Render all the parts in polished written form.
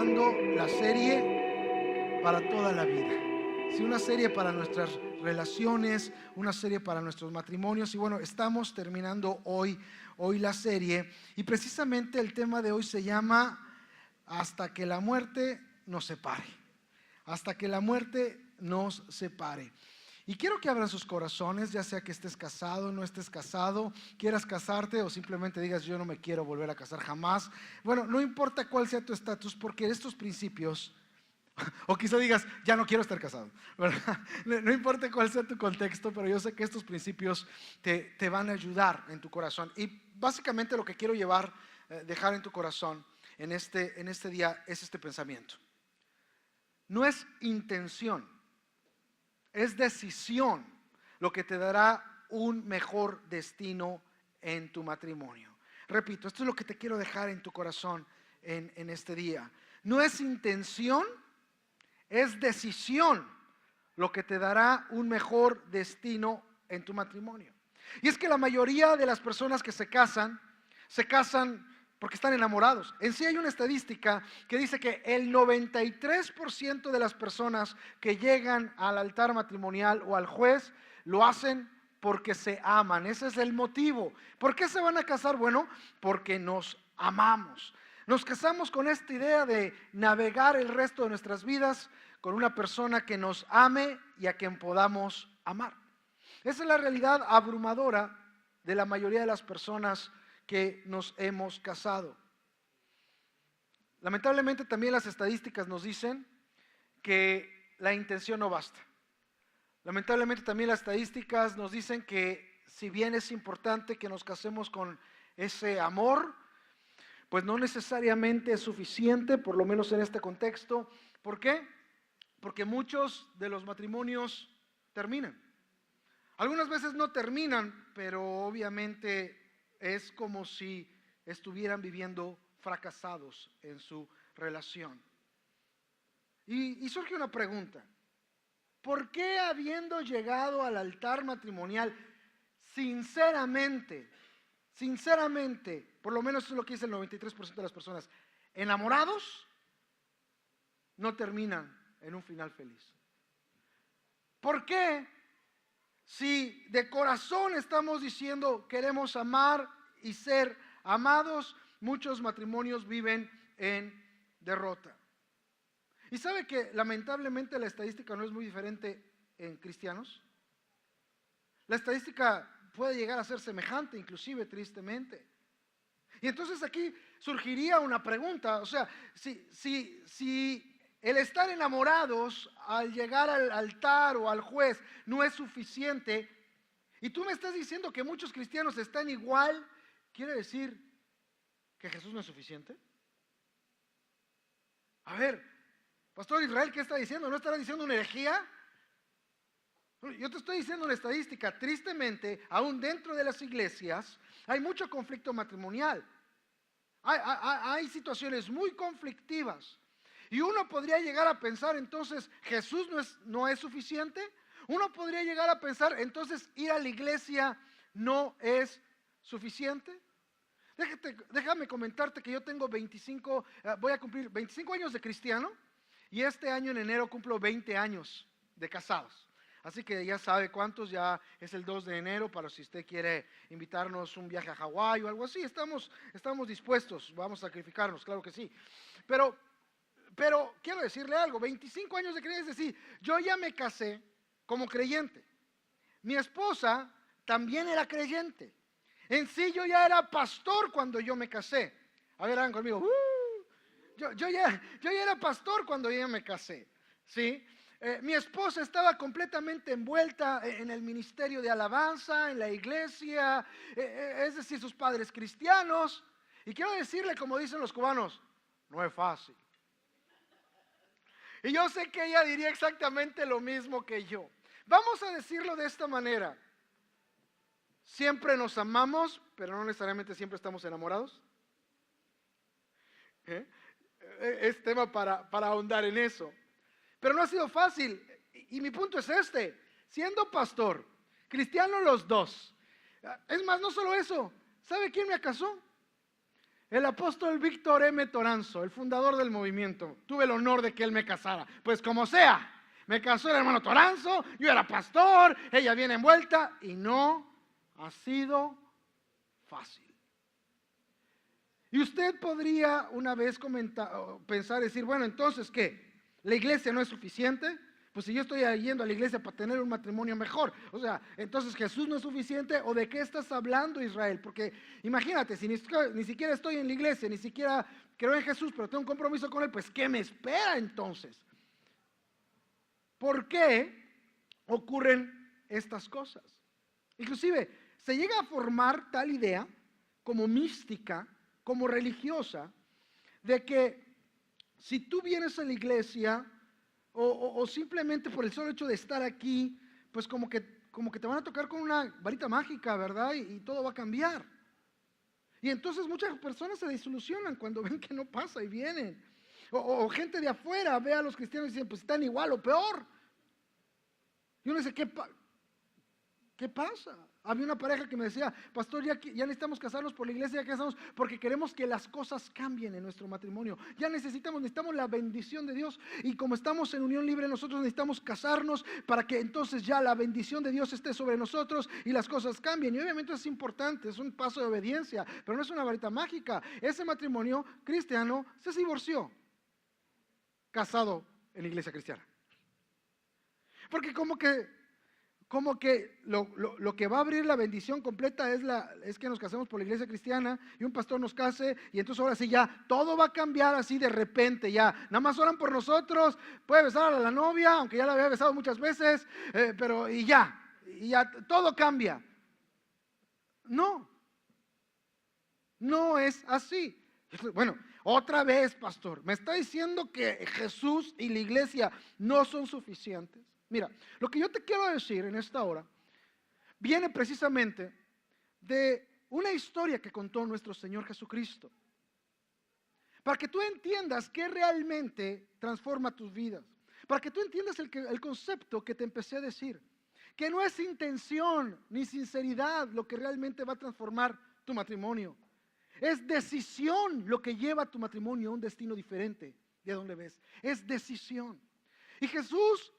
empezando la serie para toda la vida. Sí, una serie para nuestras relaciones, una serie para nuestros matrimonios. Y bueno, estamos terminando hoy la serie. Y precisamente el tema de hoy se llama Hasta que la muerte nos separe. Hasta que la muerte nos separe. Y quiero que abran sus corazones, ya sea que estés casado, no estés casado, quieras casarte o simplemente digas yo no me quiero volver a casar jamás. Bueno, no importa cuál sea tu estatus, porque estos principios, o quizá digas ya no quiero estar casado, ¿verdad? No importa cuál sea tu contexto, pero yo sé que estos principios te van a ayudar en tu corazón. Y básicamente lo que quiero dejar en tu corazón en este día es este pensamiento. No es intención, es decisión lo que te dará un mejor destino en tu matrimonio. Repito, esto es lo que te quiero dejar en tu corazón en este día. No es intención, es decisión lo que te dará un mejor destino en tu matrimonio. Y es que la mayoría de las personas que se casan porque están enamorados. En sí hay una estadística que dice que el 93% de las personas que llegan al altar matrimonial o al juez lo hacen porque se aman. Ese es el motivo. ¿Por qué se van a casar? Bueno, porque nos amamos. Nos casamos con esta idea de navegar el resto de nuestras vidas con una persona que nos ame y a quien podamos amar. Esa es la realidad abrumadora de la mayoría de las personas que nos hemos casado. Lamentablemente también las estadísticas nos dicen que la intención no basta. Lamentablemente también las estadísticas nos dicen que si bien es importante que nos casemos con ese amor, pues no necesariamente es suficiente, por lo menos en este contexto. ¿Por qué? Porque muchos de los matrimonios terminan. Algunas veces no terminan, pero obviamente es como si estuvieran viviendo fracasados en su relación. Y surge una pregunta. ¿Por qué habiendo llegado al altar matrimonial, sinceramente, por lo menos eso es lo que dice el 93% de las personas, enamorados, no terminan en un final feliz? ¿Por qué? Si de corazón estamos diciendo queremos amar y ser amados, muchos matrimonios viven en derrota. Y sabe que lamentablemente la estadística no es muy diferente en cristianos. La estadística puede llegar a ser semejante, inclusive tristemente. Y entonces aquí surgiría una pregunta, o sea, si el estar enamorados al llegar al altar o al juez no es suficiente, y tú me estás diciendo que muchos cristianos están igual, ¿quiere decir que Jesús no es suficiente? A ver, Pastor Israel, ¿qué está diciendo? ¿No estará diciendo una herejía? Yo te estoy diciendo una estadística. Tristemente, aún dentro de las iglesias hay mucho conflicto matrimonial. Hay situaciones muy conflictivas. Y uno podría llegar a pensar entonces, ¿Jesús no es suficiente? Uno podría llegar a pensar, entonces ir a la iglesia no es suficiente. Déjame comentarte que yo tengo voy a cumplir 25 años de cristiano y este año en enero cumplo 20 años de casados. Así que ya sabe cuántos, ya es el 2 de enero para si usted quiere invitarnos un viaje a Hawái o algo así, estamos dispuestos, vamos a sacrificarnos, claro que sí. Pero quiero decirle algo, 25 años de creyente, es decir, yo ya me casé como creyente. Mi esposa también era creyente. En sí yo ya era pastor cuando yo me casé. A ver, hagan conmigo. Yo ya era pastor cuando yo me casé. ¿Sí? Mi esposa estaba completamente envuelta en el ministerio de alabanza, en la iglesia, es decir, sus padres cristianos. Y quiero decirle, como dicen los cubanos, no es fácil. Y yo sé que ella diría exactamente lo mismo que yo. Vamos a decirlo de esta manera. Siempre nos amamos, pero no necesariamente siempre estamos enamorados. Es tema para ahondar en eso. Pero no ha sido fácil. Y mi punto es este. Siendo pastor, cristiano los dos. Es más, no solo eso. ¿Sabe quién me casó? El apóstol Víctor M. Toranzo, el fundador del movimiento, tuve el honor de que él me casara. Pues como sea, me casó el hermano Toranzo, yo era pastor, ella viene envuelta y no ha sido fácil. Y usted podría una vez pensar, decir, bueno, entonces, ¿qué? ¿La iglesia no es suficiente? Pues si yo estoy yendo a la iglesia para tener un matrimonio mejor, o sea, entonces Jesús no es suficiente, ¿o de qué estás hablando, Israel? Porque imagínate, si ni siquiera estoy en la iglesia, ni siquiera creo en Jesús, pero tengo un compromiso con Él, pues ¿qué me espera entonces? ¿Por qué ocurren estas cosas? Inclusive, se llega a formar tal idea como mística, como religiosa, de que si tú vienes a la iglesia o simplemente por el solo hecho de estar aquí, pues como que te van a tocar con una varita mágica, ¿verdad? Y todo va a cambiar. Y entonces muchas personas se desilusionan cuando ven que no pasa y vienen. O gente de afuera ve a los cristianos y dicen, pues están igual o peor. Y uno dice, ¿qué pasa? Había una pareja que me decía, pastor, ya necesitamos casarnos por la iglesia, ya casamos porque queremos que las cosas cambien en nuestro matrimonio. Ya necesitamos la bendición de Dios, y como estamos en unión libre, nosotros necesitamos casarnos para que entonces ya la bendición de Dios esté sobre nosotros y las cosas cambien. Y obviamente es importante, es un paso de obediencia, pero no es una varita mágica. Ese matrimonio cristiano se divorció, casado en la iglesia cristiana. Porque como que lo que va a abrir la bendición completa es que nos casemos por la iglesia cristiana y un pastor nos case, y entonces ahora sí ya todo va a cambiar así de repente. Ya nada más oran por nosotros, puede besar a la novia, aunque ya la había besado muchas veces, pero y ya todo cambia. No es así. Bueno, otra vez, pastor, me está diciendo que Jesús y la iglesia no son suficientes. Mira, lo que yo te quiero decir en esta hora viene precisamente de una historia que contó nuestro Señor Jesucristo, para que tú entiendas qué realmente transforma tus vidas, para que tú entiendas el concepto que te empecé a decir, que no es intención ni sinceridad lo que realmente va a transformar tu matrimonio. Es decisión lo que lleva a tu matrimonio a un destino diferente de donde ves. Es decisión. Y Jesús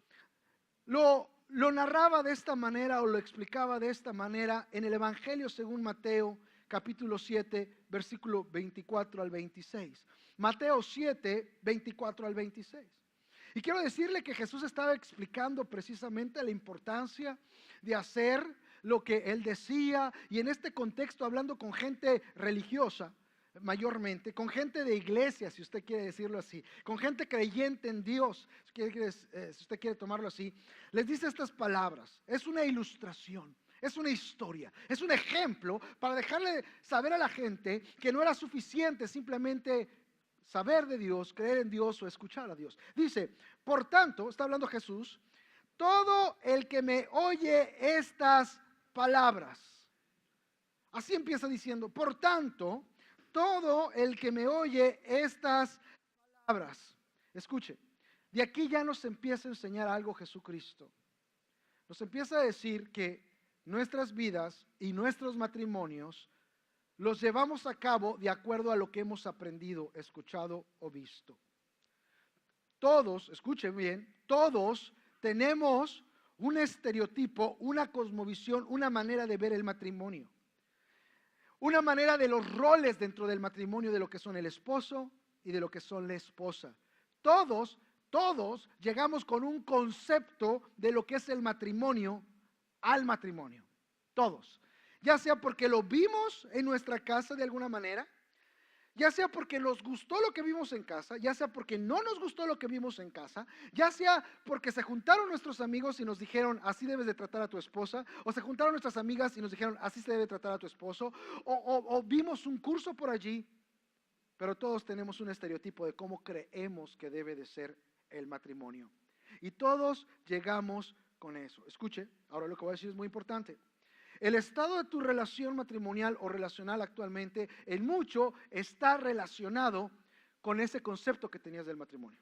lo narraba de esta manera, o lo explicaba de esta manera en el Evangelio según Mateo, capítulo 7, versículo 24 al 26. Mateo 7, 24 al 26. Y quiero decirle que Jesús estaba explicando precisamente la importancia de hacer lo que Él decía, y en este contexto hablando con gente religiosa, mayormente, con gente de iglesia, si usted quiere decirlo así, con gente creyente en Dios, si usted quiere tomarlo así, les dice estas palabras. Es una ilustración, es una historia, es un ejemplo para dejarle saber a la gente que no era suficiente simplemente saber de Dios, creer en Dios o escuchar a Dios. Dice, por tanto, está hablando Jesús, todo el que me oye estas palabras. Así empieza diciendo, por tanto, todo el que me oye estas palabras. Escuche, de aquí ya nos empieza a enseñar algo Jesucristo. Nos empieza a decir que nuestras vidas y nuestros matrimonios los llevamos a cabo de acuerdo a lo que hemos aprendido, escuchado o visto. Todos, escuchen bien, todos tenemos un estereotipo, una cosmovisión, una manera de ver el matrimonio. Una manera de los roles dentro del matrimonio, de lo que son el esposo y de lo que son la esposa. Todos llegamos con un concepto de lo que es el matrimonio al matrimonio. Todos. Ya sea porque lo vimos en nuestra casa de alguna manera, ya sea porque nos gustó lo que vimos en casa, ya sea porque no nos gustó lo que vimos en casa, ya sea porque se juntaron nuestros amigos y nos dijeron así debes de tratar a tu esposa, o se juntaron nuestras amigas y nos dijeron así se debe tratar a tu esposo, o vimos un curso por allí, pero todos tenemos un estereotipo de cómo creemos que debe de ser el matrimonio. Y todos llegamos con eso. Escuche, ahora lo que voy a decir es muy importante. El estado de tu relación matrimonial o relacional actualmente en mucho está relacionado con ese concepto que tenías del matrimonio.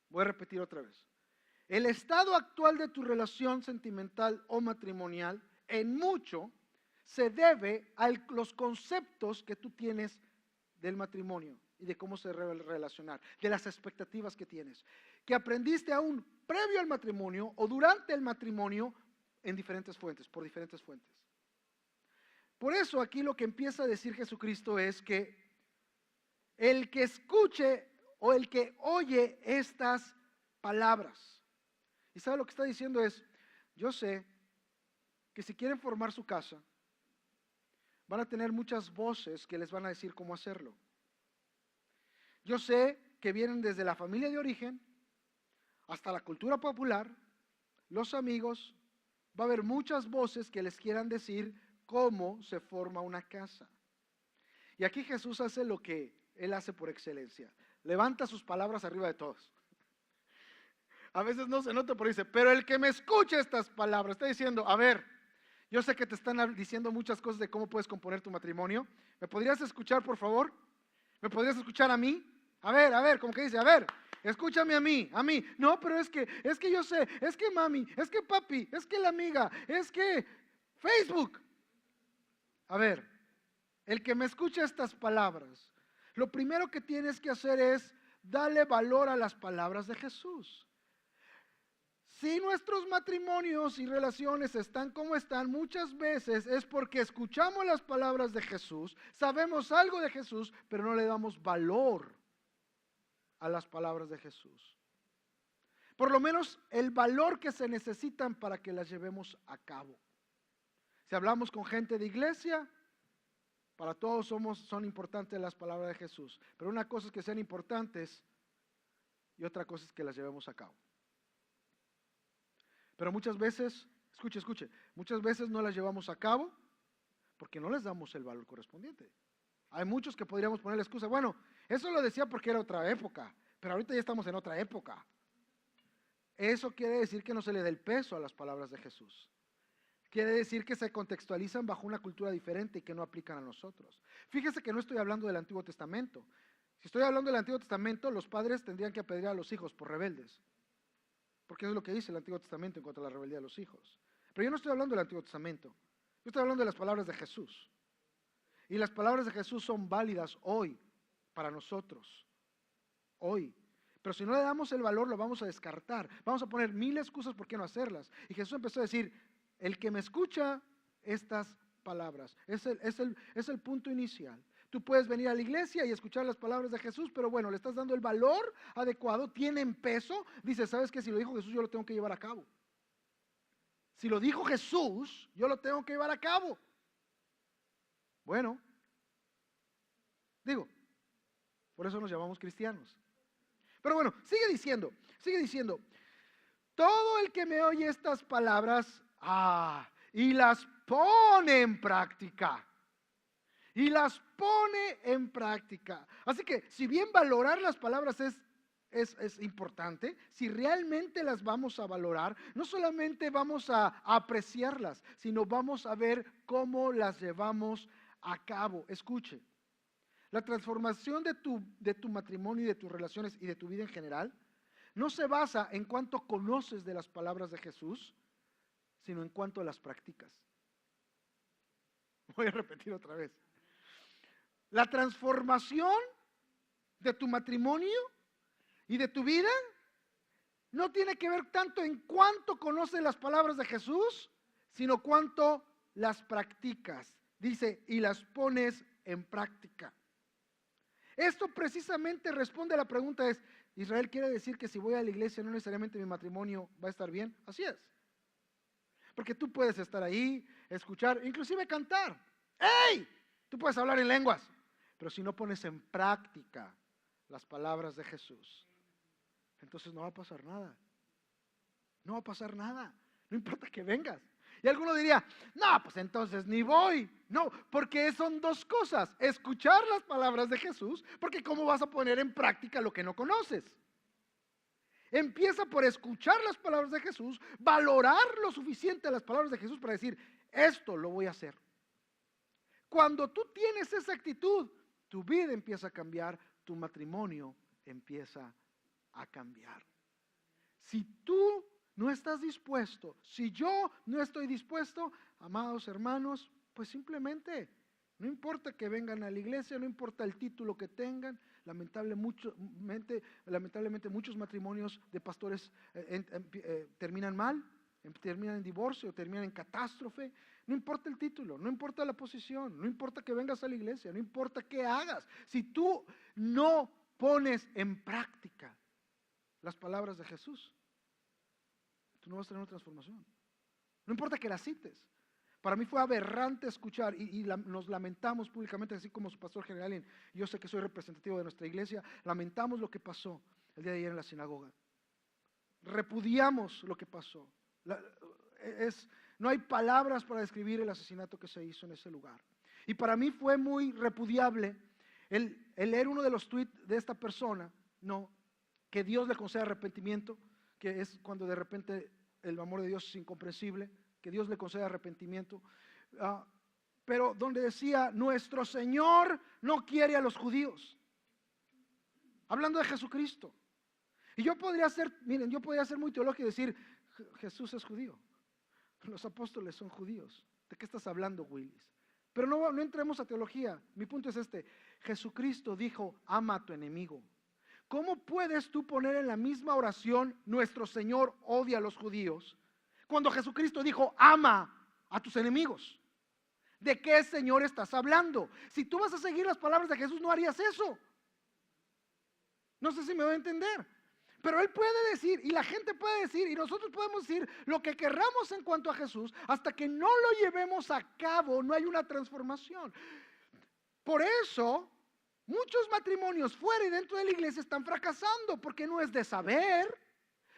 Voy a repetir otra vez. El estado actual de tu relación sentimental o matrimonial en mucho se debe a los conceptos que tú tienes del matrimonio y de cómo se debe relacionar, de las expectativas que tienes, que aprendiste aún previo al matrimonio o durante el matrimonio en diferentes fuentes, por diferentes fuentes. Por eso aquí lo que empieza a decir Jesucristo es que el que escuche o el que oye estas palabras, y sabe lo que está diciendo es, yo sé que si quieren formar su casa, van a tener muchas voces que les van a decir cómo hacerlo. Yo sé que vienen desde la familia de origen hasta la cultura popular, los amigos, va a haber muchas voces que les quieran decir cómo se forma una casa. Y aquí Jesús hace lo que Él hace por excelencia, levanta sus palabras arriba de todos. A veces no se nota, pero dice, pero el que me escuche estas palabras, está diciendo, a ver, yo sé que te están diciendo muchas cosas de cómo puedes componer tu matrimonio. ¿Me podrías escuchar, por favor? ¿Me podrías escuchar a mí? A ver, como que dice, a ver, escúchame a mí. No, pero es que yo sé, es que mami, es que papi, es que la amiga, es que Facebook. A ver, el que me escucha estas palabras, lo primero que tienes que hacer es darle valor a las palabras de Jesús. Si nuestros matrimonios y relaciones están como están, muchas veces es porque escuchamos las palabras de Jesús, sabemos algo de Jesús, pero no le damos valor a las palabras de Jesús. Por lo menos el valor que se necesitan para que las llevemos a cabo. Si hablamos con gente de iglesia, para todos son importantes las palabras de Jesús, pero una cosa es que sean importantes y otra cosa es que las llevemos a cabo. Pero muchas veces, escuche, muchas veces no las llevamos a cabo porque no les damos el valor correspondiente. Hay muchos que podríamos poner la excusa, bueno, eso lo decía porque era otra época, pero ahorita ya estamos en otra época. Eso quiere decir que no se le da el peso a las palabras de Jesús. Quiere decir que se contextualizan bajo una cultura diferente y que no aplican a nosotros. Fíjese que no estoy hablando del Antiguo Testamento. Si estoy hablando del Antiguo Testamento, los padres tendrían que apedrear a los hijos por rebeldes. Porque eso es lo que dice el Antiguo Testamento en cuanto a la rebeldía de los hijos. Pero yo no estoy hablando del Antiguo Testamento. Yo estoy hablando de las palabras de Jesús. Y las palabras de Jesús son válidas hoy para nosotros. Hoy. Pero si no le damos el valor, lo vamos a descartar. Vamos a poner mil excusas por qué no hacerlas. Y Jesús empezó a decir, el que me escucha estas palabras. Es el punto inicial. Tú puedes venir a la iglesia y escuchar las palabras de Jesús, pero bueno, le estás dando el valor adecuado, tienen peso. Dice, ¿sabes qué? Si lo dijo Jesús, yo lo tengo que llevar a cabo. Si lo dijo Jesús, yo lo tengo que llevar a cabo. Bueno, digo, por eso nos llamamos cristianos. Pero bueno, sigue diciendo, todo el que me oye estas palabras, y las pone en práctica. Así que si bien valorar las palabras es importante, si realmente las vamos a valorar, no solamente vamos a apreciarlas, sino vamos a ver cómo las llevamos a cabo. Escuche, la transformación de tu matrimonio y de tus relaciones y de tu vida en general no se basa en cuánto conoces de las palabras de Jesús, sino en cuánto las practicas. Voy a repetir otra vez. La transformación de tu matrimonio y de tu vida no tiene que ver tanto en cuánto conoces las palabras de Jesús, sino cuánto las practicas. Dice, y las pones en práctica. Esto precisamente responde a la pregunta es, ¿Israel quiere decir que si voy a la iglesia no necesariamente mi matrimonio va a estar bien? Así es. Porque tú puedes estar ahí, escuchar, inclusive cantar. ¡Ey! Tú puedes hablar en lenguas. Pero si no pones en práctica las palabras de Jesús, entonces no va a pasar nada. No va a pasar nada. No importa que vengas. Y alguno diría, no, pues entonces ni voy. No, porque son dos cosas. Escuchar las palabras de Jesús, porque ¿cómo vas a poner en práctica lo que no conoces? Empieza por escuchar las palabras de Jesús, valorar lo suficiente las palabras de Jesús para decir, esto lo voy a hacer. Cuando tú tienes esa actitud, tu vida empieza a cambiar, tu matrimonio empieza a cambiar. Si tú no estás dispuesto, si yo no estoy dispuesto, amados hermanos, pues simplemente, no importa que vengan a la iglesia, no importa el título que tengan. Lamentablemente muchos matrimonios de pastores terminan mal, terminan en divorcio, terminan en catástrofe. No importa el título, no importa la posición, no importa que vengas a la iglesia, no importa qué hagas. Si tú no pones en práctica las palabras de Jesús, tú no vas a tener una transformación. No importa que las cites. Para mí fue aberrante escuchar y nos lamentamos públicamente, así como su pastor general, y yo sé que soy representativo de nuestra iglesia, lamentamos lo que pasó el día de ayer en la sinagoga. Repudiamos lo que pasó. No hay palabras para describir el asesinato que se hizo en ese lugar. Y para mí fue muy repudiable el leer uno de los tweets de esta persona, que Dios le concede arrepentimiento, que es cuando de repente el amor de Dios es incomprensible, que Dios le concede arrepentimiento, pero donde decía, nuestro Señor no quiere a los judíos, hablando de Jesucristo. Y yo podría ser muy teológico y decir, Jesús es judío, los apóstoles son judíos. ¿De qué estás hablando, Willis? Pero no entremos a teología. Mi punto es este: Jesucristo dijo, ama a tu enemigo. ¿Cómo puedes tú poner en la misma oración, nuestro Señor odia a los judíos, cuando Jesucristo dijo, ama a tus enemigos? ¿De qué Señor estás hablando? Si tú vas a seguir las palabras de Jesús, no harías eso. No sé si me voy a entender. Pero Él puede decir, y la gente puede decir, y nosotros podemos decir lo que querramos en cuanto a Jesús, hasta que no lo llevemos a cabo, no hay una transformación. Por eso, muchos matrimonios fuera y dentro de la iglesia están fracasando, porque no es de saber,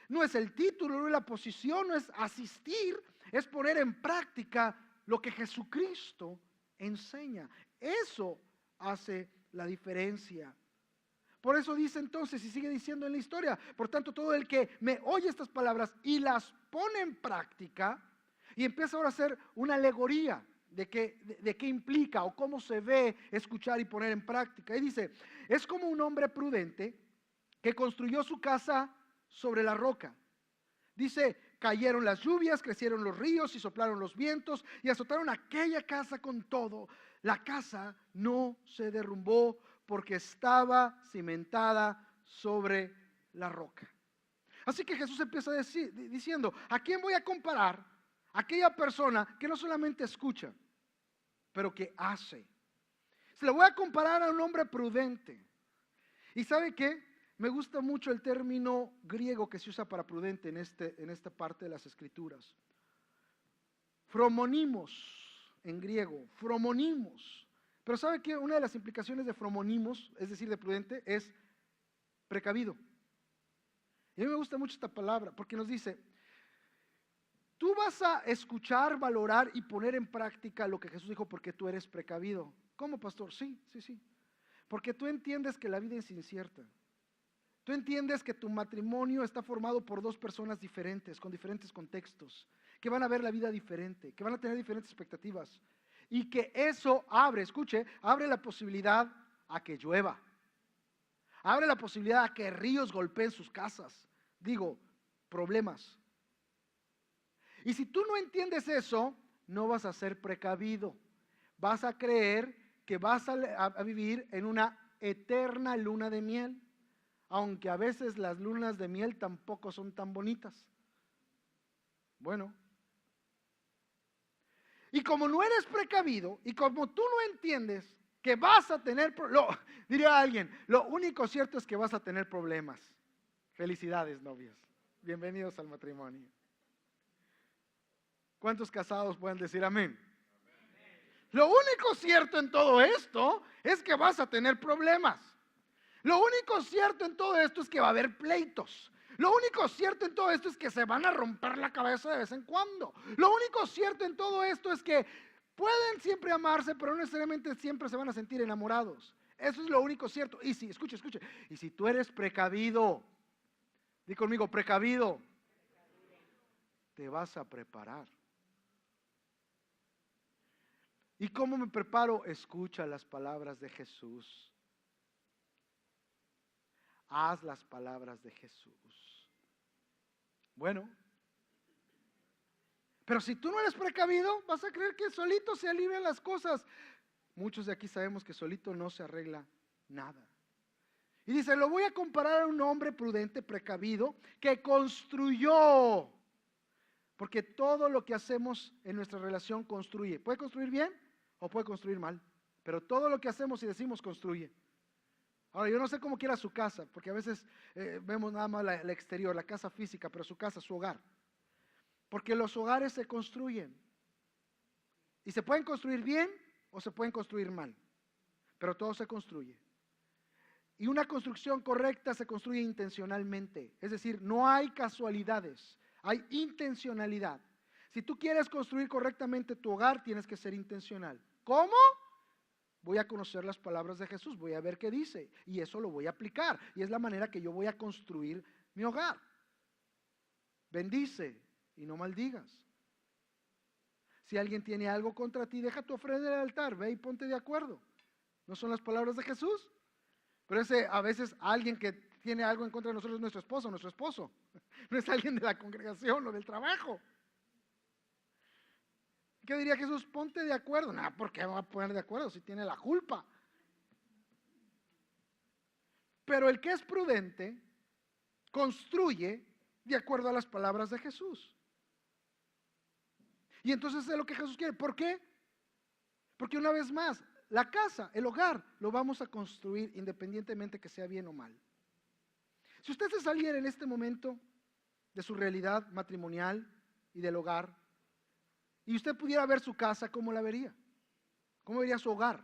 no es el título, no es la posición, no es asistir, es poner en práctica lo que Jesucristo enseña. Eso hace la diferencia. Por eso dice entonces, y sigue diciendo en la historia, por tanto todo el que me oye estas palabras y las pone en práctica, y empieza ahora a hacer una alegoría de qué implica o cómo se ve escuchar y poner en práctica. Y dice, es como un hombre prudente que construyó su casa sobre la roca. Dice, cayeron las lluvias, crecieron los ríos y soplaron los vientos y azotaron aquella casa con todo. La casa no se derrumbó porque estaba cimentada sobre la roca. Así que Jesús empieza diciendo, ¿a quién voy a comparar? Aquella persona que no solamente escucha, pero que hace. Se le voy a comparar a un hombre prudente. ¿Y sabe qué? Me gusta mucho el término griego que se usa para prudente en esta parte de las escrituras. Fromonimos en griego, fromonimos. Pero ¿sabe qué? Una de las implicaciones de fromonimos, es decir, de prudente, es precavido. Y a mí me gusta mucho esta palabra porque nos dice, tú vas a escuchar, valorar y poner en práctica lo que Jesús dijo porque tú eres precavido. ¿Cómo, pastor? Sí. Porque tú entiendes que la vida es incierta. Tú entiendes que tu matrimonio está formado por dos personas diferentes, con diferentes contextos, que van a ver la vida diferente, que van a tener diferentes expectativas. Y que eso abre la posibilidad a que llueva. Abre la posibilidad a que ríos golpeen sus casas. Problemas. Y si tú no entiendes eso, no vas a ser precavido. Vas a creer que vas a vivir en una eterna luna de miel. Aunque a veces las lunas de miel tampoco son tan bonitas. Bueno. Y como no eres precavido, y como tú no entiendes que vas a tener, diría alguien, lo único cierto es que vas a tener problemas. Felicidades, novios. Bienvenidos al matrimonio. ¿Cuántos casados pueden decir amén? Lo único cierto en todo esto es que vas a tener problemas. Lo único cierto en todo esto es que va a haber pleitos. Lo único cierto en todo esto es que se van a romper la cabeza de vez en cuando. Lo único cierto en todo esto es que pueden siempre amarse, pero no necesariamente siempre se van a sentir enamorados. Eso es lo único cierto. Y si, escuche, y si tú eres precavido, di conmigo, precavido, te vas a preparar. ¿Y cómo me preparo? Escucha las palabras de Jesús. Haz las palabras de Jesús. Bueno, Pero si tú no eres precavido, vas a creer que solito se alivian las cosas. Muchos de aquí sabemos que solito no se arregla nada. Y dice, lo voy a comparar a un hombre prudente, precavido, que construyó. Porque todo lo que hacemos en nuestra relación construye. ¿Puede construir bien o puede construir mal? Pero todo lo que hacemos y decimos construye. Ahora, yo no sé cómo quiera su casa, porque a veces vemos nada más la exterior, la casa física, pero su casa, su hogar. Porque los hogares se construyen. Y se pueden construir bien o se pueden construir mal. Pero todo se construye. Y una construcción correcta se construye intencionalmente. Es decir, no hay casualidades, hay intencionalidad. Si tú quieres construir correctamente tu hogar, tienes que ser intencional. ¿Cómo? Voy a conocer las palabras de Jesús, voy a ver qué dice y eso lo voy a aplicar. Y es la manera que yo voy a construir mi hogar. Bendice y no maldigas. Si alguien tiene algo contra ti, deja tu ofrenda en el altar, ve y ponte de acuerdo. ¿No son las palabras de Jesús? Pero a veces alguien que tiene algo en contra de nosotros es nuestro esposo. No es alguien de la congregación o del trabajo. ¿Qué diría Jesús? Ponte de acuerdo. No, ¿por qué va a poner de acuerdo si tiene la culpa? Pero el que es prudente construye de acuerdo a las palabras de Jesús. Y entonces es lo que Jesús quiere. ¿Por qué? Porque una vez más, la casa, el hogar, lo vamos a construir independientemente que sea bien o mal. Si usted se saliera en este momento de su realidad matrimonial y del hogar, y usted pudiera ver su casa, ¿cómo la vería? ¿Cómo vería su hogar?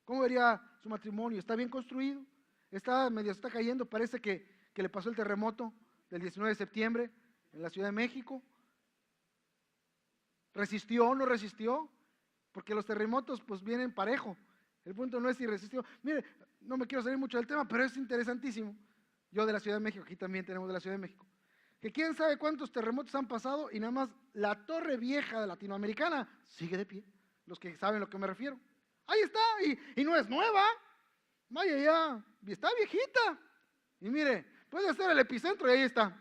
¿Cómo vería su matrimonio? ¿Está bien construido? ¿Está cayendo? Parece que le pasó el terremoto del 19 de septiembre en la Ciudad de México. ¿Resistió o no resistió? Porque los terremotos pues vienen parejo. El punto no es si resistió. Mire, no me quiero salir mucho del tema, pero es interesantísimo. Yo de la Ciudad de México, aquí también tenemos de la Ciudad de México. Que quién sabe cuántos terremotos han pasado y nada más la Torre Vieja de Latinoamericana sigue de pie. Los que saben a lo que me refiero. Ahí está, y no es nueva. Vaya ya, está viejita. Y mire, puede ser el epicentro y ahí está.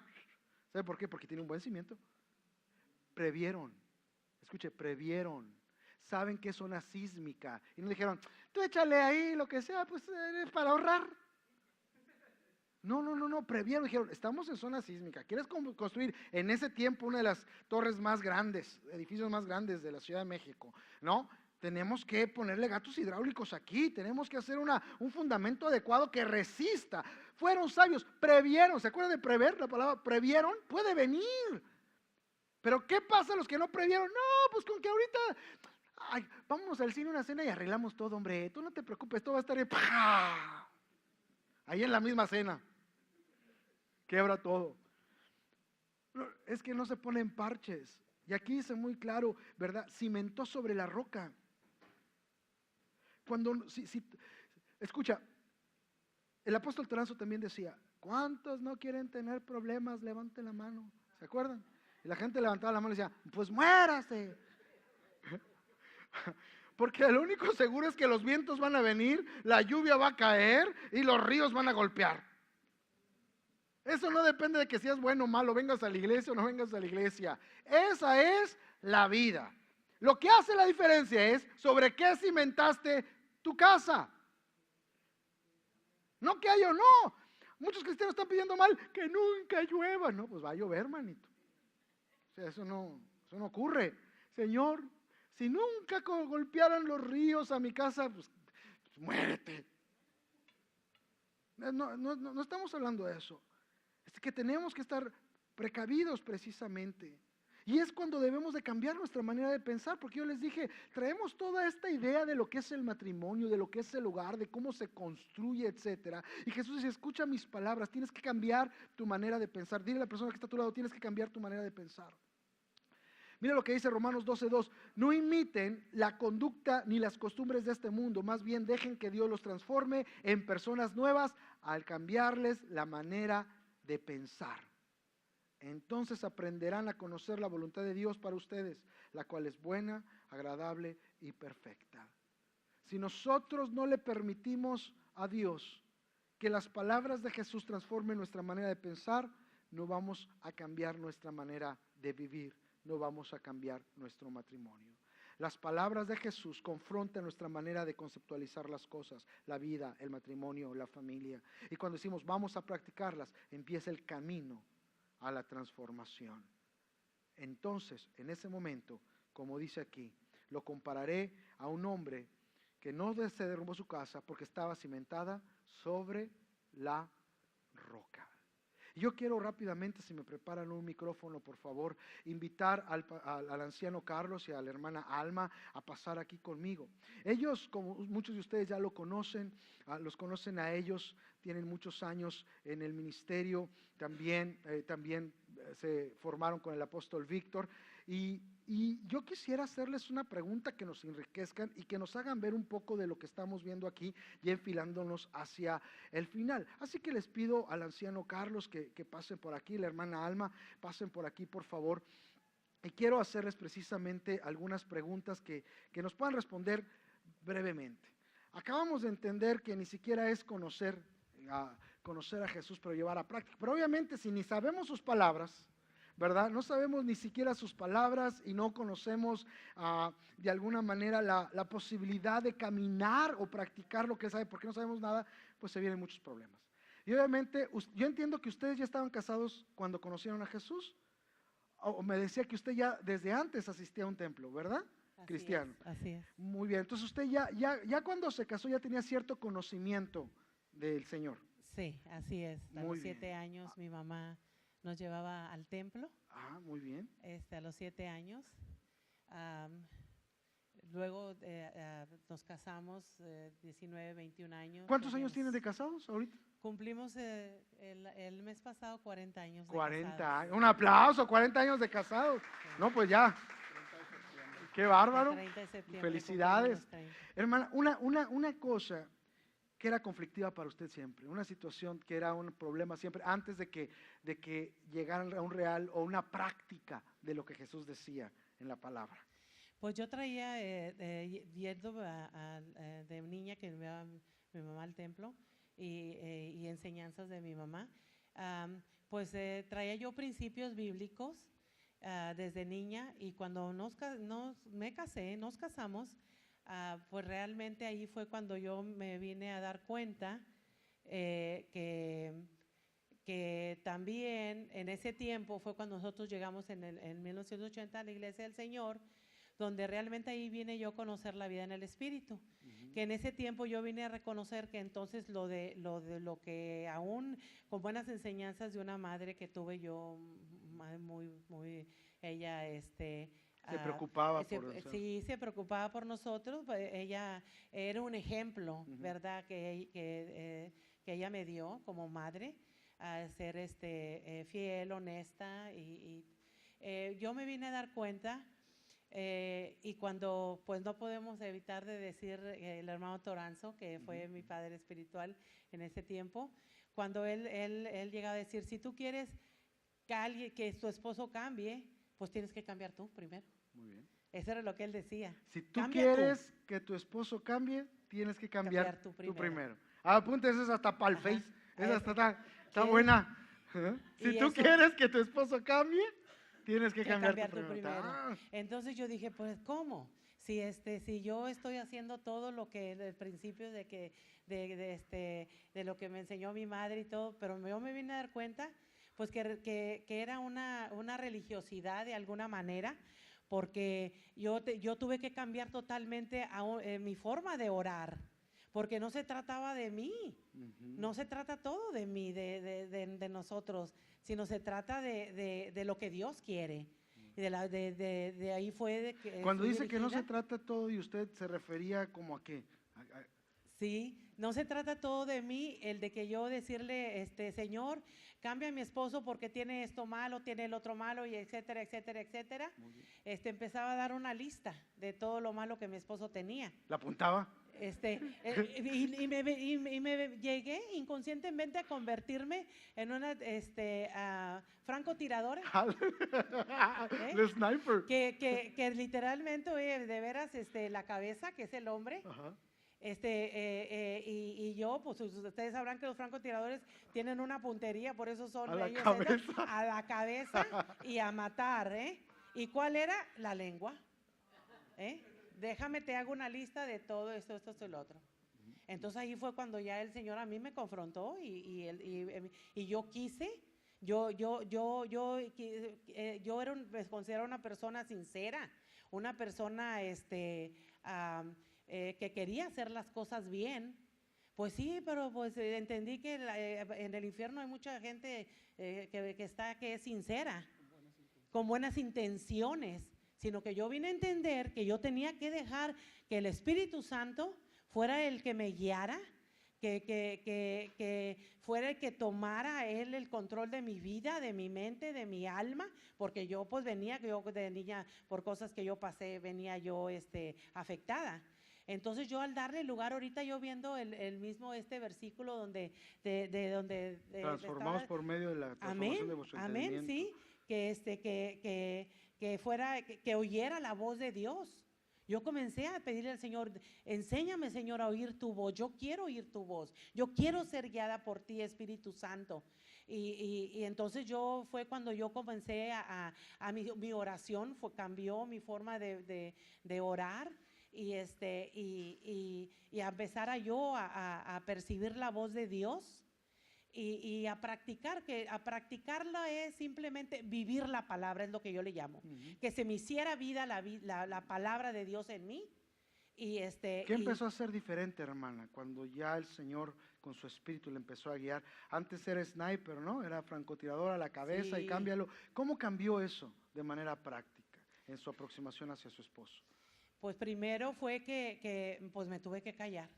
¿Sabe por qué? Porque tiene un buen cimiento. Previeron. Escuche, previeron. Saben que es zona sísmica. Y no dijeron, tú échale ahí lo que sea, pues es para ahorrar. No, previeron, dijeron, estamos en zona sísmica. ¿Quieres construir en ese tiempo una de las torres más grandes, edificios más grandes de la Ciudad de México? ¿No? Tenemos que ponerle gatos hidráulicos aquí, tenemos que hacer un fundamento adecuado que resista. Fueron sabios, previeron. ¿Se acuerdan de prever? La palabra previeron puede venir. Pero ¿qué pasa a los que no previeron? No, pues con que ahorita vámonos al cine, una cena y arreglamos todo, hombre. Tú no te preocupes, todo va a estar ahí en la misma cena. Quebra todo. Es que no se ponen parches. Y aquí dice muy claro, ¿verdad? Cimentó sobre la roca. Escucha, el apóstol Toranzo también decía, ¿cuántos no quieren tener problemas? Levanten la mano. ¿Se acuerdan? Y la gente levantaba la mano y decía, pues muérase. Porque lo único seguro es que los vientos van a venir, la lluvia va a caer y los ríos van a golpear. Eso no depende de que seas bueno o malo, vengas a la iglesia o no vengas a la iglesia. Esa es la vida. Lo que hace la diferencia es sobre qué cimentaste tu casa. No que haya o no. Muchos cristianos están pidiendo mal que nunca llueva. No, pues va a llover, manito. O sea, eso no ocurre. Señor, si nunca golpearan los ríos a mi casa, pues muérete. No estamos hablando de eso. Es que tenemos que estar precavidos precisamente. Y es cuando debemos de cambiar nuestra manera de pensar, porque yo les dije, traemos toda esta idea de lo que es el matrimonio, de lo que es el hogar, de cómo se construye, etcétera. Y Jesús dice, escucha mis palabras, tienes que cambiar tu manera de pensar. Dile a la persona que está a tu lado, tienes que cambiar tu manera de pensar. Mira lo que dice Romanos 12:2, no imiten la conducta ni las costumbres de este mundo, más bien dejen que Dios los transforme en personas nuevas al cambiarles la manera de pensar. Entonces aprenderán a conocer la voluntad de Dios para ustedes, la cual es buena, agradable y perfecta. Si nosotros no le permitimos a Dios que las palabras de Jesús transformen nuestra manera de pensar, no vamos a cambiar nuestra manera de vivir no vamos a cambiar nuestro matrimonio. Las palabras de Jesús confrontan nuestra manera de conceptualizar las cosas, la vida, el matrimonio, la familia. Y cuando decimos vamos a practicarlas, empieza el camino a la transformación. Entonces, en ese momento, como dice aquí, lo compararé a un hombre que no se derrumbó su casa porque estaba cimentada sobre la roca. Yo quiero rápidamente, si me preparan un micrófono, por favor, invitar al anciano Carlos y a la hermana Alma a pasar aquí conmigo. Ellos, como muchos de ustedes ya lo conocen, los conocen a ellos, tienen muchos años en el ministerio, también se formaron con el apóstol Víctor. Y yo quisiera hacerles una pregunta que nos enriquezcan y que nos hagan ver un poco de lo que estamos viendo aquí y enfilándonos hacia el final. Así que les pido al anciano Carlos que pasen por aquí, la hermana Alma, pasen por aquí por favor. Y quiero hacerles precisamente algunas preguntas que nos puedan responder brevemente. Acabamos de entender que ni siquiera es conocer a Jesús, pero llevar a práctica. Pero obviamente si ni sabemos sus palabras, ¿verdad? No sabemos ni siquiera sus palabras y no conocemos de alguna manera la posibilidad de caminar o practicar lo que sabe, porque no sabemos nada, pues se vienen muchos problemas. Y obviamente, yo entiendo que ustedes ya estaban casados cuando conocieron a Jesús, o me decía que usted ya desde antes asistía a un templo, ¿verdad? Cristiano. Así es. Muy bien, entonces usted ya cuando se casó ya tenía cierto conocimiento del Señor. Sí, así es. A Muy los 7 bien. años mi mamá nos llevaba al templo, Muy bien. a los 7 años. Luego nos casamos, 19, 21 años. ¿Cuántos años tienen de casados ahorita? Cumplimos el mes pasado 40 años de 40 casados. años. Un aplauso, 40 años de casados. Sí. No, pues ya. Qué bárbaro. El 30 de septiembre Felicidades. cumplimos los 30. Hermana, una cosa que era conflictiva para usted siempre, una situación que era un problema siempre, antes de que llegaran a un real o una práctica de lo que Jesús decía en la palabra. Pues yo traía, yendo de niña que me iba mi mamá al templo y enseñanzas de mi mamá, pues traía yo principios bíblicos desde niña, y cuando nos casamos, pues realmente ahí fue cuando yo me vine a dar cuenta que también en ese tiempo fue cuando nosotros llegamos en 1980 a la Iglesia del Señor, donde realmente ahí vine yo a conocer la vida en el Espíritu. Que en ese tiempo yo vine a reconocer que entonces lo que aún con buenas enseñanzas de una madre que tuve yo, muy ella se preocupaba por nosotros. Sí, se preocupaba por nosotros. Ella era un ejemplo, ¿verdad? Que ella me dio como madre, a ser fiel, honesta, y yo me vine a dar cuenta. Y cuando pues no podemos evitar de decir el hermano Toranzo, que fue mi padre espiritual en ese tiempo, cuando él llega a decir, si tú quieres que tu esposo cambie, pues tienes que cambiar tú primero. Muy bien. Eso era lo que él decía. Si tú quieres que tu esposo cambie, tienes que cambiar tú primero. Apunte, eso es hasta para el Face. Esa está buena. Si tú quieres que tu esposo cambie, tienes que cambiar tú primero. Entonces yo dije, pues ¿cómo? Si yo estoy haciendo todo lo que el principio de lo que me enseñó mi madre y todo, pero yo me vine a dar cuenta pues que era una religiosidad de alguna manera, porque yo tuve que cambiar totalmente mi forma de orar, porque no se trataba de mí, no se trata todo de mí, de nosotros, sino se trata de lo que Dios quiere. De ahí fue de que cuando dice dirigida, que no se trata todo de usted, ¿se refería como a qué? Sí, no se trata todo de mí, el de que yo decirle, Señor, cambia a mi esposo porque tiene esto malo, tiene el otro malo, y etcétera, etcétera, etcétera. Empezaba a dar una lista de todo lo malo que mi esposo tenía. ¿La apuntaba? Y me llegué inconscientemente a convertirme en una francotiradora. El sniper. Que literalmente, oye, de veras, la cabeza, que es el hombre. Ajá. Y yo, pues ustedes sabrán que los francotiradores tienen una puntería, por eso son a ellos la cabeza. A la cabeza y a matar, ¿Y cuál era? La lengua. ¿Eh? Déjame, te hago una lista de todo esto y lo otro. Entonces ahí fue cuando ya el Señor a mí me confrontó y yo quise, yo era me considero una persona sincera, una persona que quería hacer las cosas bien. Pues sí, pero pues entendí que en el infierno hay mucha gente que es sincera, con buenas intenciones, sino que yo vine a entender que yo tenía que dejar que el Espíritu Santo fuera el que me guiara, que fuera el que tomara él el control de mi vida, de mi mente, de mi alma, porque yo pues venía, yo de niña, por cosas que yo pasé, venía yo afectada. Entonces yo al darle lugar, ahorita yo viendo el mismo versículo donde, donde Transformados estaba, por medio de la transformación de vuestro amén, entendimiento. sí, que fuera, que oyera la voz de Dios. Yo comencé a pedirle al Señor, enséñame, Señor, a oír tu voz. Yo quiero oír tu voz. Yo quiero ser guiada por ti, Espíritu Santo. Y entonces fue cuando yo comencé mi oración, cambió mi forma de orar. Y a empezar a percibir la voz de Dios y a practicar, que a practicarla es simplemente vivir la palabra, es lo que yo le llamo. Que se me hiciera vida la palabra de Dios en mí. ¿Qué empezó a ser diferente, hermana, cuando ya el Señor con su espíritu le empezó a guiar? Antes era sniper, ¿no? Era francotirador a la cabeza y Sí. cámbialo. ¿Cómo cambió eso de manera práctica en su aproximación hacia su esposo? Pues primero fue que pues me tuve que callar.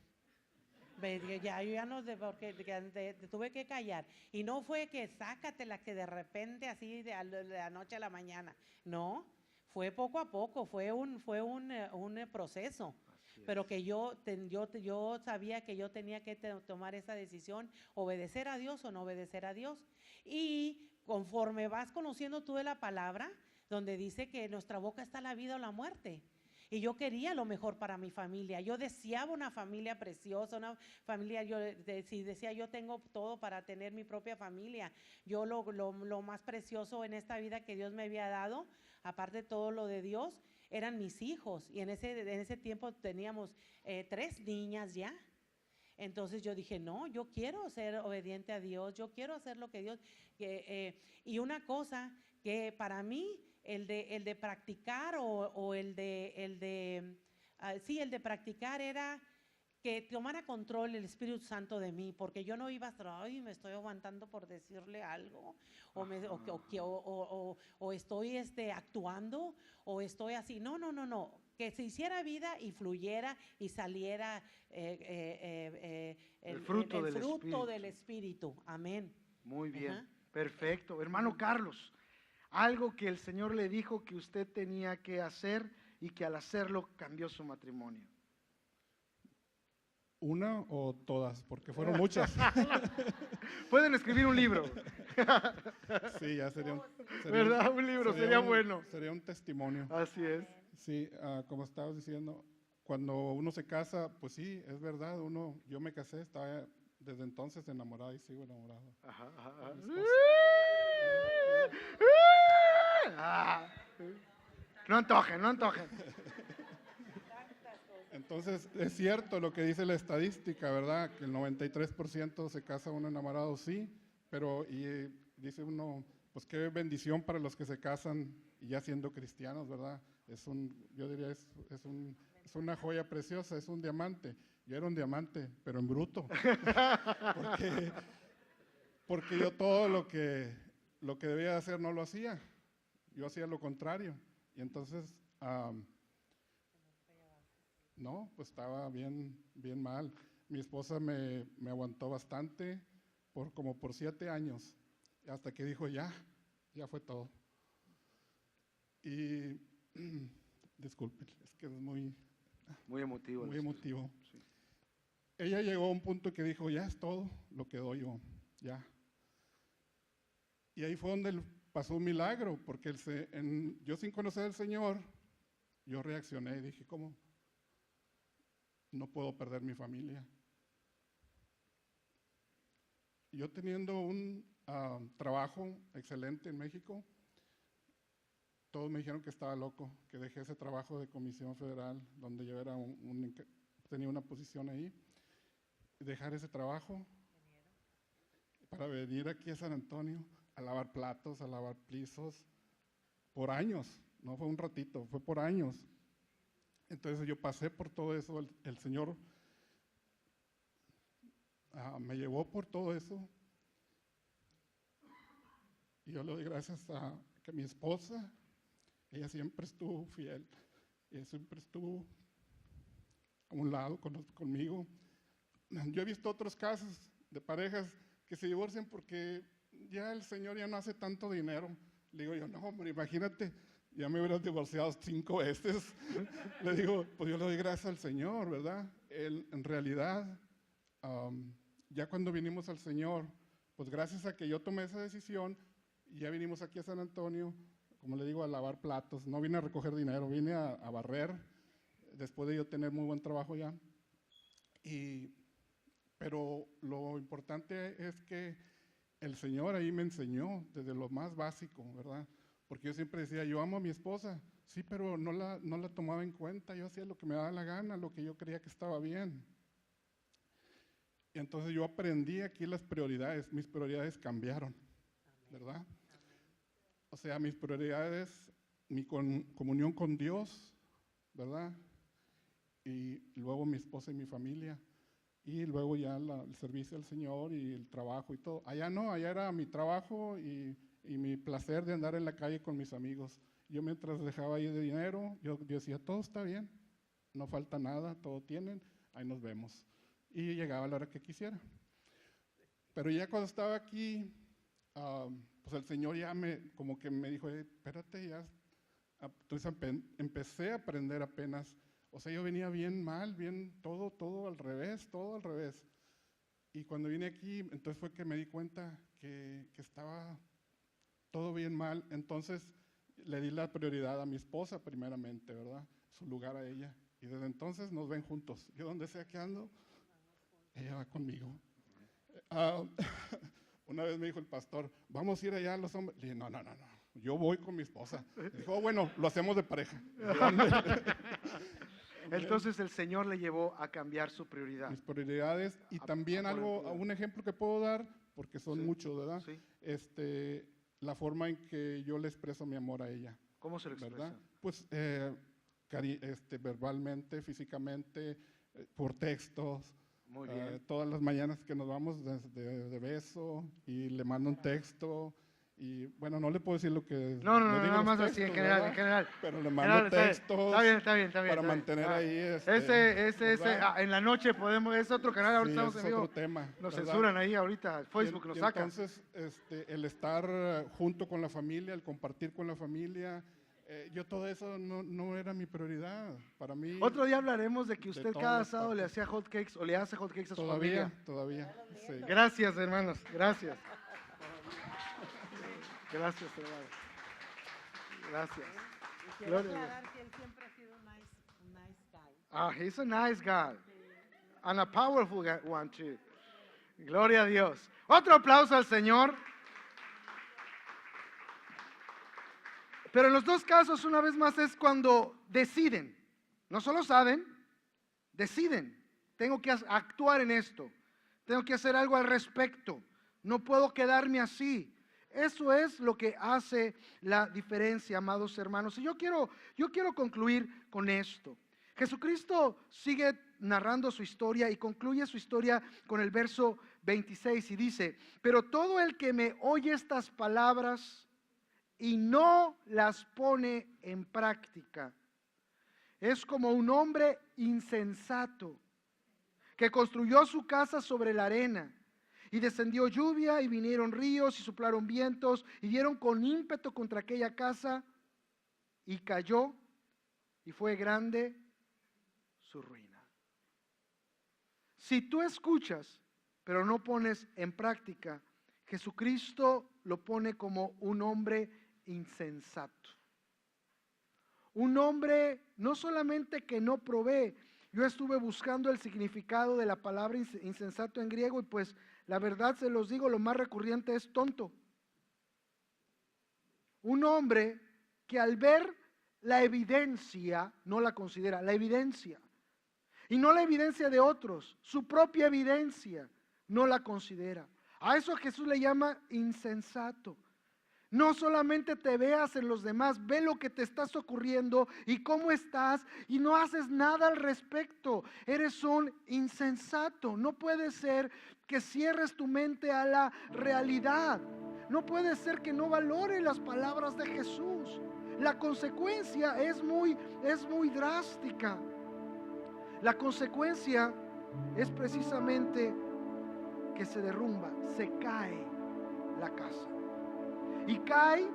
Yo ya no, porque tuve que callar. Y no fue que sácatela, que de repente así de la noche a la mañana. No, fue poco a poco, fue un proceso. Pero que yo sabía que yo tenía que tomar esa decisión, obedecer a Dios o no obedecer a Dios. Y conforme vas conociendo tú de la palabra, donde dice que en nuestra boca está la vida o la muerte. Y yo quería lo mejor para mi familia. Yo deseaba una familia preciosa, una familia, si decía yo tengo todo para tener mi propia familia. Yo lo más precioso en esta vida que Dios me había dado, aparte de todo lo de Dios, eran mis hijos. Y en ese tiempo teníamos 3 niñas ya. Entonces yo dije, no, yo quiero ser obediente a Dios, yo quiero hacer lo que Dios... y una cosa que para mí, el de practicar el de practicar era que tomara control el Espíritu Santo de mí, porque yo no iba a estar, ay, me estoy aguantando por decirle algo, o estoy actuando, o estoy así. No, que se hiciera vida y fluyera y saliera el fruto del Espíritu. Amén. Muy bien, Ajá. perfecto. Hermano Carlos, algo que el Señor le dijo que usted tenía que hacer y que al hacerlo cambió su matrimonio. ¿Una o todas? Porque fueron muchas. Pueden escribir un libro. Sí, ya sería ¿Verdad? Un libro sería bueno. Sería un testimonio. Así es. Sí, como estabas diciendo, cuando uno se casa, pues sí, es verdad, yo me casé, estaba desde entonces enamorado y sigo enamorado. Ajá. De mi esposa. No antojen. Entonces, es cierto lo que dice la estadística, ¿verdad? Que el 93% se casa uno enamorado, sí, pero dice uno, pues qué bendición para los que se casan ya siendo cristianos, ¿verdad? Yo diría, es una joya preciosa, es un diamante. Yo era un diamante, pero en bruto. Porque yo todo lo que debía hacer no lo hacía. Yo hacía lo contrario. Y entonces... no, pues estaba bien mal. Mi esposa me aguantó bastante como por 7 años, hasta que dijo ya fue todo. Y disculpen, es que es muy emotivo. Muy emotivo. Sí. Ella llegó a un punto que dijo, ya es todo lo que doy yo, ya. Y ahí fue donde pasó un milagro, porque yo sin conocer al Señor, yo reaccioné y dije, ¿cómo? No puedo perder mi familia. Yo teniendo un trabajo excelente en México, todos me dijeron que estaba loco, que dejé ese trabajo de comisión federal, donde yo era tenía una posición ahí, dejar ese trabajo para venir aquí a San Antonio a lavar platos, a lavar pisos, por años, no fue un ratito, fue por años. Entonces yo pasé por todo eso, el Señor me llevó por todo eso, y yo le doy gracias a que mi esposa, ella siempre estuvo fiel, ella siempre estuvo a un lado conmigo. Yo he visto otros casos de parejas que se divorcian porque ya el Señor ya no hace tanto dinero. Le digo yo, no, hombre, imagínate, ya me hubieras divorciado 5 veces. Le digo, pues yo le doy gracias al Señor, ¿verdad? En realidad, ya cuando vinimos al Señor, pues gracias a que yo tomé esa decisión, ya vinimos aquí a San Antonio, como le digo, a lavar platos. No vine a recoger dinero, vine a barrer, después de yo tener muy buen trabajo ya. Pero lo importante es que el Señor ahí me enseñó desde lo más básico, ¿verdad? Porque yo siempre decía, yo amo a mi esposa, sí, pero no la tomaba en cuenta, yo hacía lo que me daba la gana, lo que yo creía que estaba bien. Y entonces yo aprendí aquí las prioridades, mis prioridades cambiaron, ¿verdad? O sea, mis prioridades, mi comunión con Dios, ¿verdad? Y luego mi esposa y mi familia. Y luego ya el servicio al Señor y el trabajo y todo. Allá no, allá era mi trabajo y mi placer de andar en la calle con mis amigos. Yo mientras dejaba ahí de dinero, yo decía, todo está bien, no falta nada, todo tienen, ahí nos vemos. Y llegaba a la hora que quisiera. Pero ya cuando estaba aquí, pues el Señor ya como que me dijo, espérate, ya. Entonces empecé a aprender apenas. O sea, yo venía bien mal, bien todo al revés, todo al revés. Y cuando vine aquí, entonces fue que me di cuenta que estaba todo bien mal. Entonces le di la prioridad a mi esposa primeramente, ¿verdad? Su lugar a ella. Y desde entonces nos ven juntos. Yo donde sea que ando, ella va conmigo. Una vez me dijo el pastor, vamos a ir allá a los hombres. Le dije, no, yo voy con mi esposa. Dijo, bueno, lo hacemos de pareja. Entonces el Señor le llevó a cambiar su prioridad. Mis prioridades y también un ejemplo que puedo dar, porque son muchos, ¿verdad? Sí. La forma en que yo le expreso mi amor a ella. ¿Cómo se lo expresa? ¿Verdad? Pues verbalmente, físicamente, por textos. Muy bien. Todas las mañanas que nos vamos de beso y le mando un texto. Y bueno, no le puedo decir lo que No, le digo nada los más así, textos, en general, ¿verdad? en general. Pero le mando textos Está bien. para mantener ahí. En la noche podemos, es otro canal, ahorita Sí, estamos en es vivo. otro tema. Nos ¿verdad? censuran ahí ahorita, Facebook nos saca. Entonces, el estar junto con la familia, el compartir con la familia, yo todo eso no era mi prioridad. Para mí. Otro día hablaremos de que usted todas cada las sábado le partes. hacía hot cakes o le hace hot cakes a su familia. Todavía. Sí. Gracias, hermanos, gracias. Gracias, hermanos. Gracias. Y quiero Gloria a Dios. aclarar que él siempre ha sido un nice guy. He's a nice guy. And a powerful one too. Gloria a Dios. Otro aplauso al Señor. Pero en los dos casos, una vez más, es cuando deciden. No solo saben, deciden. Tengo que actuar en esto. Tengo que hacer algo al respecto. No puedo quedarme así. Eso es lo que hace la diferencia, amados hermanos. Y yo quiero concluir con esto. Jesucristo sigue narrando su historia y concluye su historia con el verso 26 y dice, pero todo el que me oye estas palabras y no las pone en práctica, es como un hombre insensato que construyó su casa sobre la arena. Y descendió lluvia y vinieron ríos y soplaron vientos y dieron con ímpetu contra aquella casa y cayó y fue grande su ruina. Si tú escuchas pero no pones en práctica, Jesucristo lo pone como un hombre insensato. Un hombre no solamente que no provee. Yo estuve buscando el significado de la palabra insensato en griego y pues la verdad se los digo, lo más recurrente es tonto. Un hombre que al ver la evidencia, no la considera, la evidencia. Y no la evidencia de otros, su propia evidencia, no la considera. A eso Jesús le llama insensato. No solamente te veas en los demás, ve lo que te estás ocurriendo y cómo estás y no haces nada al respecto. Eres un insensato. No puede ser que cierres tu mente a la realidad. No puede ser que no valore las palabras de Jesús. La consecuencia es muy drástica. La consecuencia es precisamente que se derrumba, se cae la casa. Y cae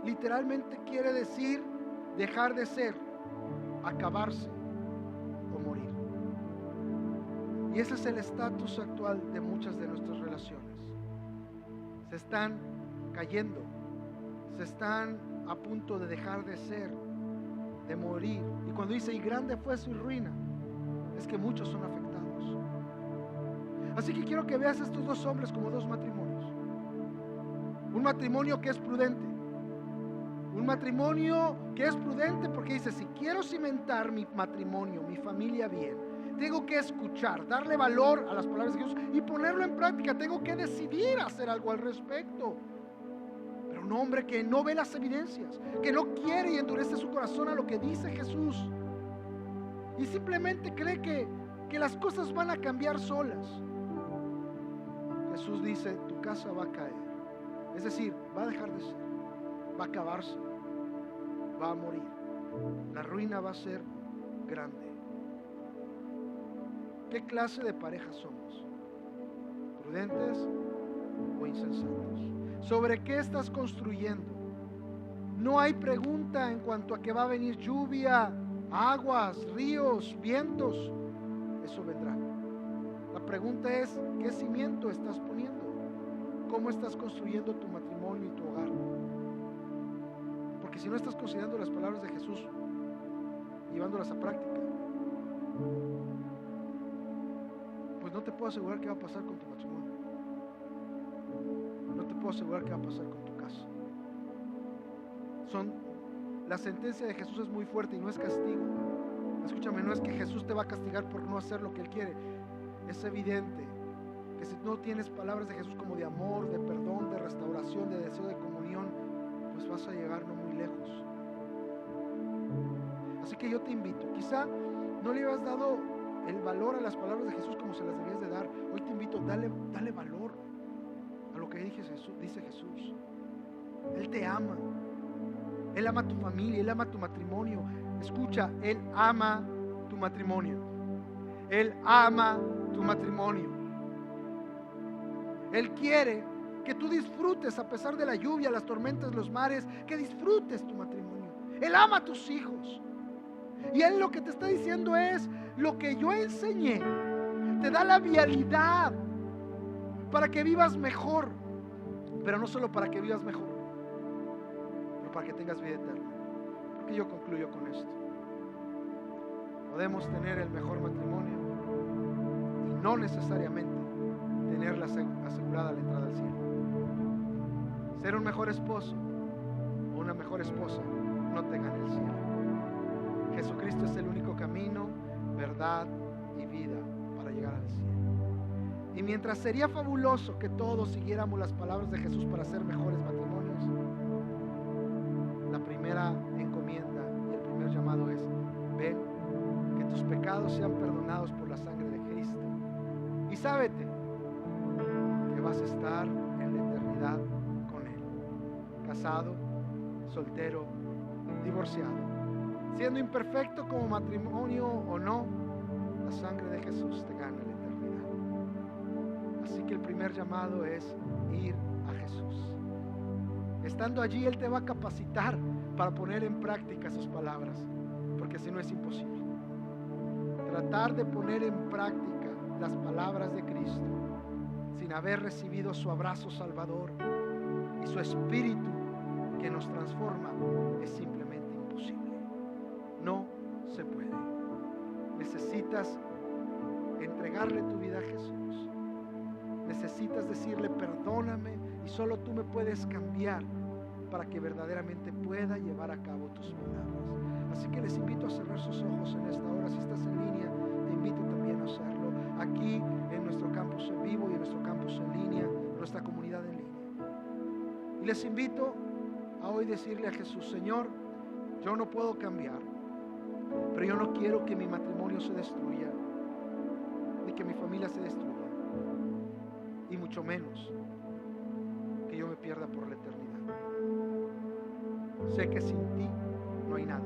literalmente quiere decir dejar de ser, acabarse o morir. Y ese es el estatus actual de muchas de nuestras relaciones. Se están cayendo, se están a punto de dejar de ser, de morir. Y cuando dice, y grande fue su ruina, es que muchos son afectados. Así que quiero que veas a estos dos hombres como dos matrimonios. Un matrimonio que es prudente. Un matrimonio que es prudente porque dice, si quiero cimentar mi matrimonio, mi familia bien, tengo que escuchar, darle valor a las palabras de Jesús y ponerlo en práctica. Tengo que decidir hacer algo al respecto. Pero un hombre que no ve las evidencias, que no quiere y endurece su corazón a lo que dice Jesús y simplemente cree que las cosas van a cambiar solas. Jesús dice, tu casa va a caer. Es decir, va a dejar de ser, va a acabarse, va a morir. La ruina va a ser grande. ¿Qué clase de pareja somos? ¿Prudentes o insensatos? ¿Sobre qué estás construyendo? No hay pregunta en cuanto a que va a venir lluvia, aguas, ríos, vientos. Eso vendrá. La pregunta es, ¿qué cimiento estás poniendo? ¿Cómo estás construyendo tu matrimonio y tu hogar? Porque si no estás considerando las palabras de Jesús, llevándolas a práctica, pues no te puedo asegurar qué va a pasar con tu matrimonio. No te puedo asegurar qué va a pasar con tu casa. La sentencia de Jesús es muy fuerte y no es castigo. Escúchame, no es que Jesús te va a castigar por no hacer lo que Él quiere. Es evidente que si no tienes palabras de Jesús como de amor, de perdón, de restauración, de deseo de comunión, pues vas a llegar no muy lejos. Así que yo te invito, quizá no le habías dado el valor a las palabras de Jesús como se las debías de dar. Hoy te invito, dale valor a lo que dice Jesús. Él te ama. Él ama tu familia, Él ama tu matrimonio. Escucha, Él ama tu matrimonio. Él ama tu matrimonio. Él quiere que tú disfrutes a pesar de la lluvia, las tormentas, los mares, que disfrutes tu matrimonio. Él ama a tus hijos. Y Él lo que te está diciendo es, lo que yo enseñé, te da la vialidad para que vivas mejor. Pero no solo para que vivas mejor, pero para que tengas vida eterna. Porque yo concluyo con esto. Podemos tener el mejor matrimonio y no necesariamente tenerla asegurada la entrada al cielo. Ser un mejor esposo o una mejor esposa no te gana el cielo. Jesucristo es el único camino, verdad y vida para llegar al cielo. Y mientras sería fabuloso que todos siguiéramos las palabras de Jesús para ser mejores matrimonios, la primera encomienda y el primer llamado es: ven, que tus pecados sean perdonados por la sangre de Cristo. Y sábete que vas a estar en la eternidad con Él, casado, soltero, divorciado, siendo imperfecto como matrimonio o no, la sangre de Jesús te gana la eternidad. Así que el primer llamado es ir a Jesús. Estando allí, Él te va a capacitar para poner en práctica sus palabras, porque si no es imposible. Tratar de poner en práctica las palabras de Cristo sin haber recibido su abrazo salvador y su espíritu que nos transforma es simplemente imposible. No se puede. Necesitas entregarle tu vida a Jesús. Necesitas decirle: perdóname, y solo tú me puedes cambiar para que verdaderamente pueda llevar a cabo tus palabras. Así que les invito a cerrar sus ojos en esta hora. Si estás en línea, te invito también a hacerlo. Aquí en nuestro campus en vivo y en nuestro campus en línea, nuestra comunidad en línea. Y les invito a hoy decirle a Jesús: Señor, yo no puedo cambiar, pero yo no quiero que mi matrimonio se destruya, ni que mi familia se destruya, y mucho menos que yo me pierda por la eternidad. Sé que sin ti no hay nada,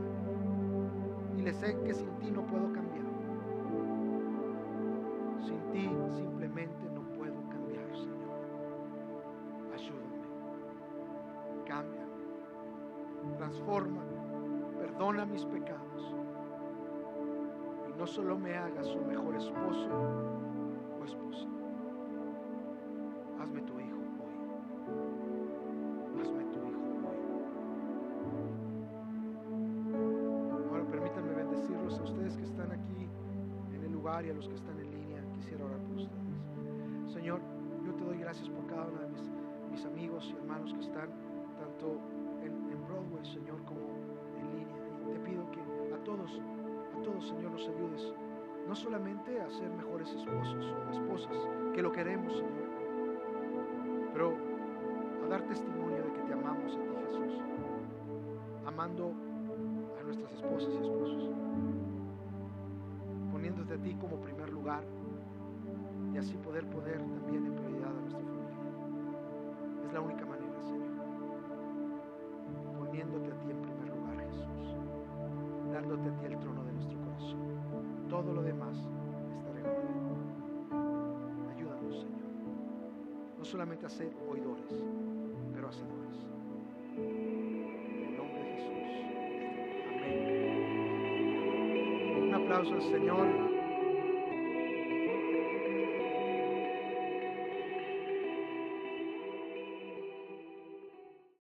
y le sé que sin ti no puedo cambiar. Sin ti simplemente no puedo cambiar, Señor. Ayúdame, cámbiame, transfórmame, perdona mis pecados, y no solo me hagas un mejor esposo o esposa. Hazme tu hijo hoy. Hazme tu hijo hoy. Ahora permítanme bendecirlos a ustedes que están aquí en el lugar y a los que están en línea. Quisiera orar por ustedes. Señor, yo te doy gracias por cada uno de mis amigos y hermanos que están tanto en Broadway, Señor, como en línea. Y te pido que a todos, Señor, nos ayudes, no solamente a ser mejores esposos o esposas, que lo queremos, Señor, pero a dar testimonio de que te amamos a ti, Jesús, amando a nuestras esposas y esposos, poniéndote a ti como primer lugar, y así poder también en prioridad a nuestra familia. Es la única manera, Señor, poniéndote a ti en primer lugar, Jesús, dándote a ti el trono de nuestro corazón. Todo lo demás estará en orden. Ayúdanos, Señor, no solamente a ser oidores, pero hacedores. En el nombre de Jesús. Amén. Un aplauso al Señor.